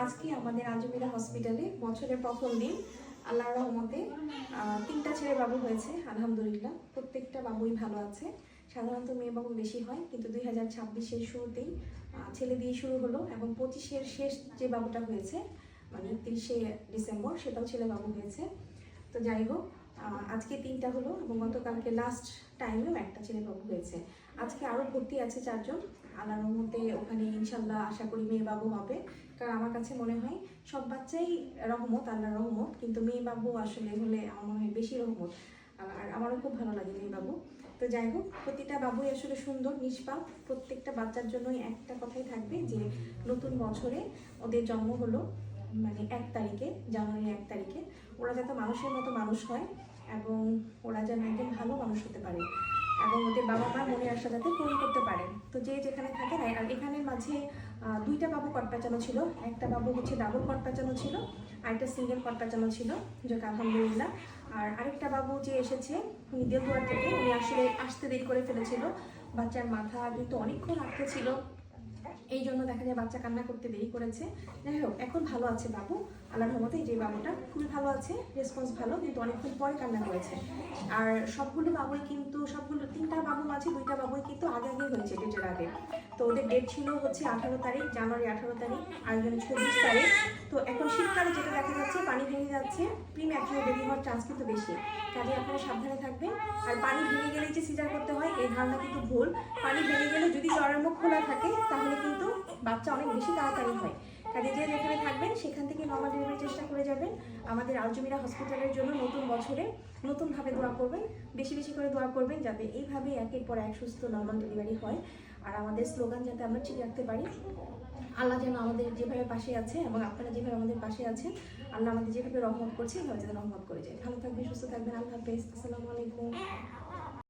আজকে আমাদের আজমিরা হসপিটালে বছরের প্রথম দিন। আল্লাহর রহমতে 3টা ছেলে বাবু হয়েছে, আলহামদুলিল্লাহ। প্রত্যেকটা বাবুই ভালো আছে। সাধারণত মেয়ে বাবু বেশি হয়, কিন্তু 2026-এর শুরুতেই ছেলে দিয়ে শুরু হলো, এবং 25-এর শেষ যে বাবুটা হয়েছে মানে 31শে ডিসেম্বর, সেটাও ছেলে বাবু হয়েছে। তো যাই হোক, আজকে 3টা হলো, এবং গতকালকে লাস্ট টাইমেও একটা ছেলে বাবু হয়েছে। আজকে আরও ভর্তি আছে 4জন। আল্লাহর রহমতে ওখানে ইনশাল্লাহ আশা করি মেয়ে বাবু হবে। কারণ আমার কাছে মনে হয় সব বাচ্চাই রহমত, আল্লাহর রহমত, কিন্তু মেয়ে বাবু আসলে হলে আমার মনে হয় বেশি রহমত। আর আমারও খুব ভালো লাগে মেয়ে বাবু। তো যাই হোক, প্রতিটা বাবুই আসলে সুন্দর, নিষ্পাপ। প্রত্যেকটা বাচ্চার জন্যই একটা কথাই থাকবে যে নতুন বছরে ওদের জন্ম হলো, মানে 1 তারিখে, জানুয়ারির 1 তারিখে। ওরা যাতে মানুষের মতো মানুষ হয়, এবং ওরা যেন একদম ভালো মানুষ হতে পারে, এবং ওদের বাবা মার মনের আশা যাতে পূরণ করতে পারে। তো যে যেখানে থাকে না, আর এখানের মাঝে 2টা বাবু কট পেঁচানো ছিল। একটা বাবু হচ্ছে ডাবল কট পেঁচানো ছিল, আর একটা সিঙ্গেল কট পেঁচানো ছিল, যাক আলহামদুলিল্লাহ। আর আরেকটা বাবু যে এসেছে উনি দেলদুয়ার থেকে, উনি আসলে আসতে দেরি করে ফেলেছিল। বাচ্চার মাথা কিন্তু অনেকক্ষণ আটকে ছিল, এই জন্য দেখা যায় বাচ্চা কান্না করতে দেরি করেছে। যাই হোক, এখন ভালো আছে বাবু, আল্লাহর রহমতে। যে বাবুটা খুবই ভালো আছে, রেসপন্স ভালো, কিন্তু অনেকক্ষণ পরে কান্না করেছে। আর সবগুলো বাবুই কিন্তু, সবগুলো 3টা বাবু আছে, 2টা বাবুই কিন্তু আগে আগে হয়েছে, ডেটের আগে। তো ওদের ডেট ছিল হচ্ছে 18 তারিখ, জানুয়ারি 18 তারিখ, আর 26 তারিখ। তো এখন শীতকালে যেটা দেখা যাচ্ছে, পানি ভেঙে যাচ্ছে, প্রিম্যাচুর বেবি হওয়ার চান্স কিন্তু বেশি। কাজে আপনারা সাবধানে থাকবেন। আর পানি ভেঙে গেলেই যে সিজার করতে হয়, এই ধারণা কিন্তু ভুল। পানি ভেঙে গেলে যদি জ্বরের মুখ খোলা থাকে, তাহলে কিন্তু বাচ্চা অনেক বেশি তাড়াতাড়ি হয়। কাজে যে যেখানে থাকবেন সেখান থেকে নর্মাল ডেলিভারির চেষ্টা করে যাবেন। আমাদের আলজমিরা হসপিটালের জন্য নতুন বছরে নতুনভাবে দোয়া করবেন, বেশি বেশি করে দোয়া করবেন, যাতে এইভাবে একের পর এক সুস্থ নর্মাল ডেলিভারি হয়। আর আমাদের স্লোগান যাতে আমরা ঠিক রাখতে পারি। আল্লাহ যেন আমাদের যেভাবে পাশে আছে, এবং আপনারা যেভাবে আমাদের পাশে আছেন, আল্লাহ আমাদের যেভাবে রহমত করছে, এভাবে যেন রহমত করে যায়। ভালো থাকবেন, সুস্থ থাকবেন। আল্লাহ হাফেজ, আসসালামু আলাইকুম।